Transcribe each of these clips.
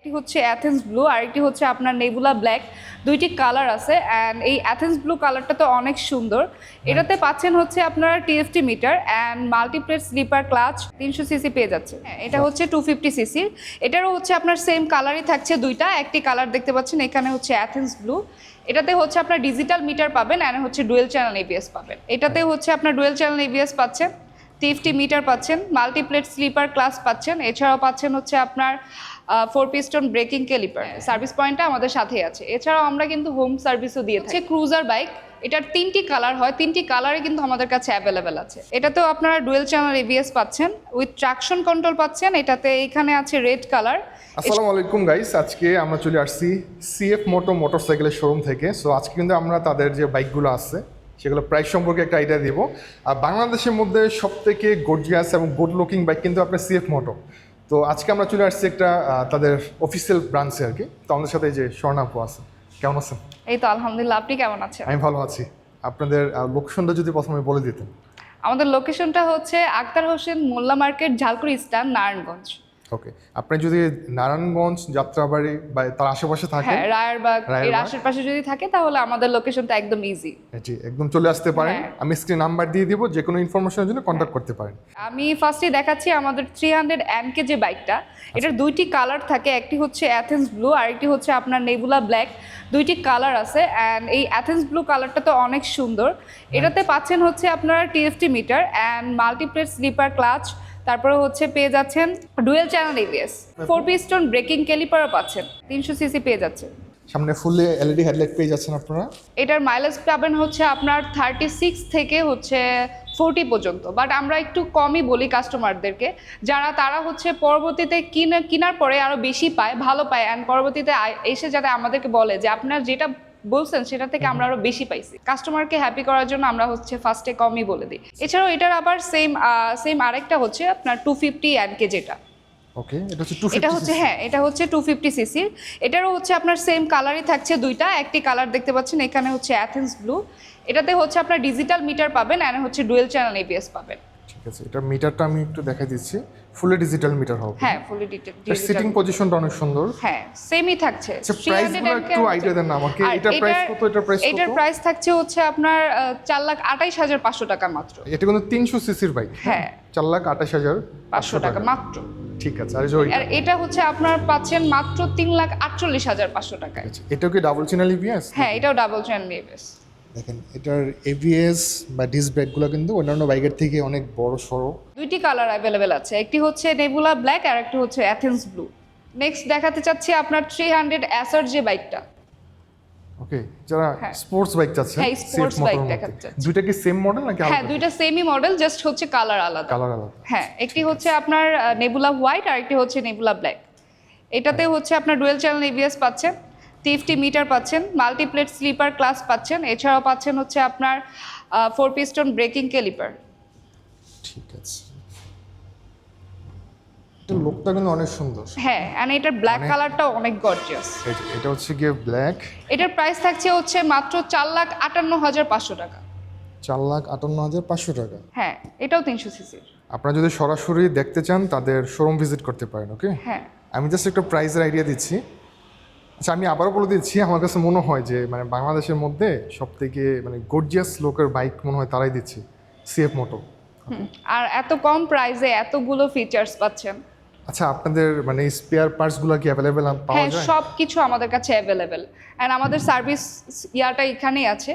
একটি হচ্ছে Athens blue আর একটি হচ্ছে আপনার নেবুলা ব্ল্যাক, দুইটি কালার আছে। অ্যান্ড এই অ্যাথেন্স ব্লু কালারটা তো অনেক সুন্দর। এটাতে পাচ্ছেন হচ্ছে আপনারা TFT meter and multiplate slipper clutch 300 CC পেয়ে যাচ্ছে। এটা হচ্ছে 250 সিসির। এটারও হচ্ছে আপনার সেম কালারই থাকছে দুইটা, একটি কালার দেখতে পাচ্ছেন এখানে হচ্ছে অ্যাথেন্স ব্লু। এটাতে হচ্ছে আপনার ডিজিটাল মিটার পাবেন অ্যান্ড হচ্ছে ডুয়েল চ্যানেল এবিএস পাবেন। এটাতে হচ্ছে আপনার ডুয়েল চ্যানেল এবিএস পাচ্ছেন, টিএফটি মিটার পাচ্ছেন, মাল্টিপ্লেট স্লিপার ক্লাস পাচ্ছেন, এছাড়াও পাচ্ছেন হচ্ছে আপনার 4 পিস্টন ব্রেকিং ক্যালিপার। সার্ভিস পয়েন্টটা আমাদের সাথেই আছে। এছাড়াও আমরা কিন্তু হোম সার্ভিসও দিয়ে থাকি। ক্রুজার বাইক, এটার 3টি কালার হয়, 3টি কালারই কিন্তু আমাদের কাছে অ্যাভেলেবেল আছে। এটাতেও আপনারা ডুয়েল চ্যানেল এবিএস পাচ্ছেন উইথ ট্রাকশন কন্ট্রোল পাচ্ছেন। এটাতে এখানে আছে রেড কালার। আসসালামু আলাইকুম গাইস, আজকে আমরা চলে আসছি সিএফ মোটো মোটরসাইকেলের শোরুম থেকে। সো আজকে কিন্তু আমরা তাদের যে বাইকগুলো আছে সেগুলো প্রাইস সম্পর্কে একটা আইডিয়া দিব। আর বাংলাদেশের মধ্যে সবথেকে গর্জিয়াস এবং গুড লুকিং বাইক কিন্তু আপনার সিএফ মোটো। তো আজকে আমরা চলে আসছি একটা তাদের অফিসিয়াল ব্রাঞ্চে আর কি। তো আমাদের সাথে এই যে স্বর্ণা আপু আছে, কেমন আছেন? এই তো আলহামদুলিল্লাহ, আপনি কেমন আছেন? আমি ভালো আছি। আপনাদের লোকেশনটা যদি প্রথমে বলে দিতেন। আমাদের লোকেশনটা হচ্ছে আক্তার হোসেন মোল্লা মার্কেট, ঝালকুড়ি স্ট্যান্ড, নারায়ণগঞ্জ। ওকে, আপনি যদি নারায়ণগঞ্জ, যাত্রাবাড়ি বা তার আশেপাশে থাকেন, হ্যাঁ, রায়েরবাগ এর আশেপাশে যদি থাকে তাহলে আমাদের লোকেশনটা একদম ইজি। জি, একদম চলে আসতে পারেন। হ্যাঁ। আমি স্ক্রিন নাম্বার দিয়ে দিব, যে কোনো ইনফরমেশনের জন্য কন্ট্যাক্ট করতে পারেন। আমি ফার্স্টে দেখাচ্ছি আমাদের 300 এমকে যে বাইকটা, এটার দুইটি কালার থাকে, একটি হচ্ছে অ্যাথেন্স ব্লু আর একটি হচ্ছে আপনার নেবুলা ব্ল্যাক, দুইটি কালার আছে। অ্যান্ড এই অ্যাথেন্স ব্লু কালারটা তো অনেক সুন্দর। এটাতে পাচ্ছেন হচ্ছে আপনারা TFT meter and multiplate slipper clutch, তারপরে হচ্ছে পেয়ে যাচ্ছেন dual channel ABS, 4 piston braking ক্যালিপারও পাচ্ছেন, 300 সিসি পেয়ে যাচ্ছে। সামনে ফুললি এলইডি হেডলাইট পেয়ে যাচ্ছেন আপনারা। এটার মাইলেজ পাবেন হচ্ছে আপনার 36 থেকে হচ্ছে 40 পর্যন্ত, বাট আমরা একটু কমই বলি কাস্টমারদেরকে, তারা হচ্ছে পরবর্তীতে কেনার পরে আরও বেশি পায়, ভালো পায়, অ্যান্ড পরবর্তীতে এসে যাতে আমাদেরকে বলে যে আপনার যেটা বলছেন সেটা থেকে আমরা আরো বেশি পাইছি। কাস্টমারকে হ্যাপি করার জন্য আমরা হচ্ছে ফার্স্টে কমই বলে দিই। এছাড়াও এটার আবার সেম আরেকটা হচ্ছে আপনার 250 এনকে, যেটা ওকে, এটা হচ্ছে 250 এটা হচ্ছে হ্যাঁ, এটা হচ্ছে 250 সিসির। এটারও হচ্ছে আপনার সেম কালারই থাকছে দুইটা, একটি কালার দেখতে পাচ্ছেন এখানে হচ্ছে অ্যাথেন্স ব্লু। এটাতে হচ্ছে আপনার ডিজিটাল মিটার পাবেন এন্ড হচ্ছে ডুয়েল চ্যানেল এবিএস পাবেন। ঠিক আছে, এটা মিটারটা আমি একটু দেখাই দিচ্ছি। ফুলি ডিজিটাল মিটার হবে। হ্যাঁ, ফুলি ডিজিটাল। সিটিং পজিশনটা অনেক সুন্দর। হ্যাঁ, সেমই থাকছে। আচ্ছা, প্রাইসগুলো একটু আইডিয়া দেন না আমাকে। এটা প্রাইস কত? এটা প্রাইস কত? এটার প্রাইস থাকছে হচ্ছে আপনার 4,28,500 টাকা মাত্র। এটা কিন্তু 300 সিসির বাইক। হ্যাঁ, 4,28,500 টাকা মাত্র। ঠিক আছে। আর এটা হচ্ছে আপনার পাচ্ছেন মাত্র 3,48,500 টাকায়। এটাও কি ডাবল চ্যানেল এবিএস? হ্যাঁ, এটাও ডাবল চ্যানেল এবিএস। দেখেন, এটার এবিএস বা ডিস্ক ব্রেকগুলো কিন্তু অন্যান্য বাইকের থেকে অনেক বড় সড়ো। দুইটি কালার অ্যাভেলেবেল আছে, একটি হচ্ছে নেবুলা ব্ল্যাক আর একটি হচ্ছে অ্যাথেন্স ব্লু। নেক্সট দেখাতে চাচ্ছি আপনার 300 অ্যাসার যে বাইকটা। ওকে, যারা স্পোর্টস বাইক চাচ্ছে, হ্যাঁ, স্পোর্টস বাইক দেখাতে চাচ্ছি। দুইটা কি সেম মডেল নাকি আলাদা? হ্যাঁ, দুইটা সেমই মডেল, জাস্ট হচ্ছে কালার আলাদা। কালার আলাদা। হ্যাঁ, একটি হচ্ছে আপনার নেবুলা হোয়াইট আর একটি হচ্ছে নেবুলা ব্ল্যাক। এটাতে হচ্ছে আপনার ডুয়েল চ্যানেল এবিএস পাচ্ছেন, টিএফটি মিটার পাচ্ছেন, মাল্টিপ্লেট স্লিপার ক্লাস পাচ্ছেন, এছাড়াও পাচ্ছেন হচ্ছে আপনার 4 পিস্টন ব্রেকিং ক্যালিপার। ঠিক আছে, এটা লোকটা কিন্তু অনেক সুন্দর। হ্যাঁ, এন্ড এটার ব্ল্যাক কালারটা অনেক গর্জিয়াস। এটা হচ্ছে গিয়ে ব্ল্যাক। এটার প্রাইস থাকছে হচ্ছে মাত্র 4,58,500 টাকা। 4,58,500 টাকা। হ্যাঁ, এটাও 300 সিসির। আপনারা যদি সরাসরি দেখতে চান তাদের শোরুম ভিজিট করতে পারেন। ওকে, হ্যাঁ, আমি জাস্ট একটা প্রাইসের আইডিয়া দিচ্ছি। আচ্ছা, আমি আবারও বলে দিচ্ছি, আমার কাছে মনে হয় যে মানে বাংলাদেশের মধ্যে সব থেকে মানে গর্জিয়াস লোকের বাইক মনে হয় তারাই দিচ্ছে, সিএফ মোটো। আর এত কম প্রাইসে এতগুলো ফিচার্স পাচ্ছেন। আচ্ছা, আপনাদের মানে স্পেয়ার পার্টসগুলো কি অ্যাভেলেবেল পাওয়া হ্যাঁ, যায়? সব কিছু আমাদের কাছে অ্যাভেলেবেল, এন্ড আমাদের সার্ভিস ইয়াটা এখানেই আছে।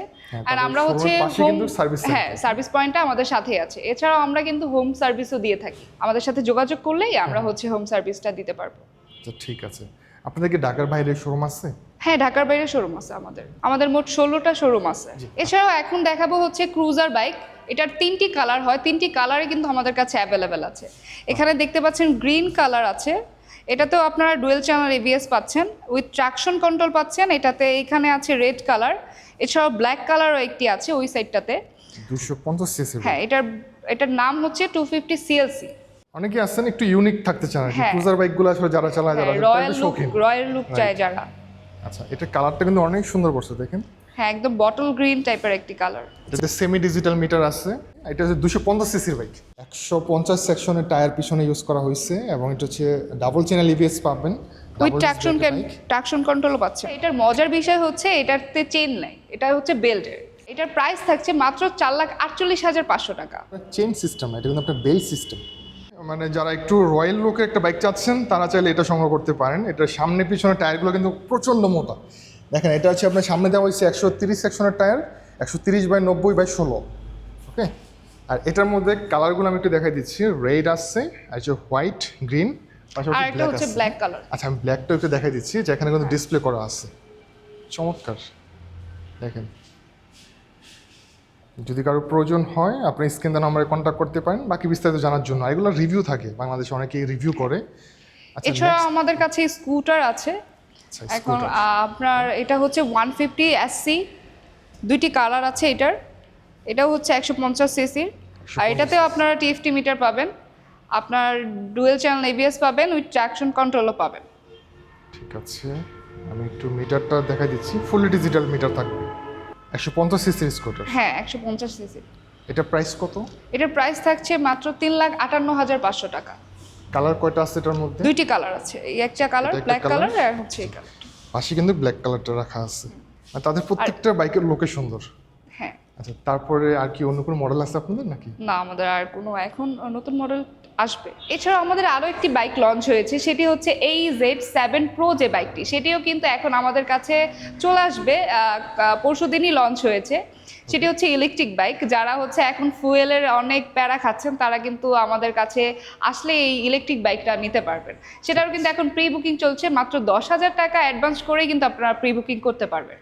এন্ড আমরা হচ্ছে হ্যাঁ, সার্ভিস পয়েন্টটা আমাদের সাথেই আছে। এছাড়াও আমরা কিন্তু হোম সার্ভিসও দিয়ে থাকি। আমাদের সাথে যোগাযোগ করলেই আমরা হচ্ছে হোম সার্ভিসটা দিতে পারবো। আচ্ছা, ঠিক আছে। আপনাদের কি ঢাকার বাইরে শোরুম আছে? হ্যাঁ, ঢাকার বাইরে শোরুম আছে আমাদের মোট 16টা শোরুম আছে। এছাড়াও এখন দেখাবো হচ্ছে ক্রুজার বাইক। এটার 3টি কালার হয়, 3টি কালারই কিন্তু আমাদের কাছে অ্যাভেলেবেল আছে। এখানে দেখতে পাচ্ছেন গ্রিন কালার আছে, এটাতেও আপনারা ডুয়েল চ্যানেল এবিএস পাচ্ছেন উইথ ট্রাকশন কন্ট্রোল পাচ্ছেন। এটাতে এখানে আছে রেড কালার, এছাড়াও ব্ল্যাক কালারও একটি আছে ওই সাইডটাতে। 250 সিসি। হ্যাঁ, এটার নাম হচ্ছে 250 সিএলসি। অনেকে আছেন একটু ইউনিক থাকতে চান, ক্রুজার বাইকগুলো আসলে যারা চালায় যারা রয়্যাল লুক চায় যারা। আচ্ছা, এটা কালারটা কিন্তু অনেক সুন্দর করছে, দেখেন। হ্যাঁ, একদম বটল গ্রিন টাইপের একটি কালার। এটাতে সেমি ডিজিটাল মিটার আছে এটা হচ্ছে 250 সিসির বাইক, 150 সেকশনের টায়ার পিছনে ইউজ করা হয়েছে এবং এটা হচ্ছে ডাবল চ্যানেল ইবিএস পাবেন, উইথ ট্রাকশন কন্ট্রোলও পাচ্ছে। এটার মজার বিষয় হচ্ছে এটাতে চেন নাই, এটা হচ্ছে বেল্টের। এটার প্রাইস থাকছে মাত্র 4,48,500 টাকা। চেইন সিস্টেম, এটা কিন্তু আপনার বেল্ট সিস্টেম। মানে যারা একটু রয়্যাল লুকের একটা বাইক চাচ্ছেন তারা চাইলে এটা সংগ্রহ করতে পারেন। এটার সামনে পিছনে টায়ারগুলো কিন্তু প্রচণ্ড মোটা। দেখেন এটা হচ্ছে আপনার সামনে দেওয়া হয়েছে 130 সেকশনের টায়ার, 130/90/16। ওকে, আর এটার মধ্যে কালারগুলো আমি একটু দেখাই দিচ্ছি। রেড আসছে, আর হচ্ছে হোয়াইট, গ্রিন, আর একটা হচ্ছে ব্ল্যাক কালার। আচ্ছা, আমি ব্ল্যাকটা একটু দেখাই দিচ্ছি, যেখানে কিন্তু ডিসপ্লে করা আছে। চমৎকার, দেখেন। যদি কারো প্রয়োজন হয় আপনি স্ক্রিন দেওয়া নম্বরে কন্ট্যাক্ট করতে পারেন বাকি বিস্তারিত জানার জন্য। এগুলো রিভিউ থাকে, বাংলাদেশে অনেকেই রিভিউ করে। আচ্ছা, এছাড়া আমাদের কাছে স্কুটার আছে। এখন আপনার এটা হচ্ছে 150 SC, দুইটি কালার আছে এটার। এটাও হচ্ছে 150 সিসির, আর এটাতেও আপনারা TFT মিটার পাবেন, আপনার ডুয়েল চ্যানেল ABS পাবেন, উইথ ট্রাকশন কন্ট্রোলও পাবেন। ঠিক আছে, আমি একটু মিটারটা দেখাই দিচ্ছি। ফুলি ডিজিটাল মিটার থাকবে, 150 সিসির স্কুটার। হ্যাঁ, 150 সিসি। এটা প্রাইস কত? এটার প্রাইস থাকছে মাত্র 3,58,500 টাকা। কালার কয়টা আছে এটার মধ্যে? দুইটি কালার আছে, এই একটা কালার এটা একটা ব্ল্যাক colour? কালার, আর হচ্ছে এই কালার। পাশে কিন্তু ব্ল্যাক কালারটা রাখা আছে। আর তাদের প্রত্যেকটা বাইকের লোকে সুন্দর। হ্যাঁ। আচ্ছা, তারপরে আর কি অন্য কোনো মডেল আছে আপনাদের নাকি? না, আমাদের আর কোনো এখন নতুন মডেল আসবে। এছাড়াও আমাদের আরও একটি বাইক লঞ্চ হয়েছে, সেটি হচ্ছে AZ7 Pro যে বাইকটি, সেটিও কিন্তু এখন আমাদের কাছে চলে আসবে। পরশুদিনই লঞ্চ হয়েছে। সেটি হচ্ছে ইলেকট্রিক বাইক। যারা হচ্ছে এখন ফুয়েলের অনেক প্যারা খাচ্ছেন তারা কিন্তু আমাদের কাছে আসলে এই ইলেকট্রিক বাইকটা নিতে পারবেন। সেটারও কিন্তু এখন প্রি বুকিং চলছে, মাত্র 10,000 টাকা অ্যাডভান্স করেই কিন্তু আপনারা প্রি বুকিং করতে পারবেন।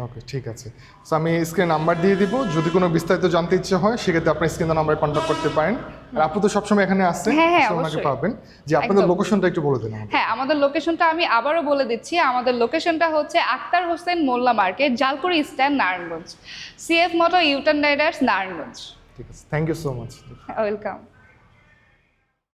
ওকে, ঠিক আছে। সো আমি স্ক্রিনে নাম্বার দিয়ে দিব, যদি কোনো বিস্তারিত জানতে ইচ্ছে হয় সেক্ষেত্রে আপনি স্ক্রিনের নাম্বারে কন্ট্যাক্ট করতে পারেন। আর আপনি তো সবসময় এখানে আসছেন, হ্যাঁ, ওনাকে অবশ্যই পাবেন। যে আপনাদের একদম। লোকেশনটা একটু বলে দিন আমাকে। হ্যাঁ, আমাদের লোকেশনটা আমি আবারও বলে দিচ্ছি। আমাদের লোকেশনটা হচ্ছে Akhtar Hossain Mollah market, Jalkuri stand, Narayanganj. CF motor U turn riders, Narayanganj. ঠিক আছে, thank you so much. Welcome.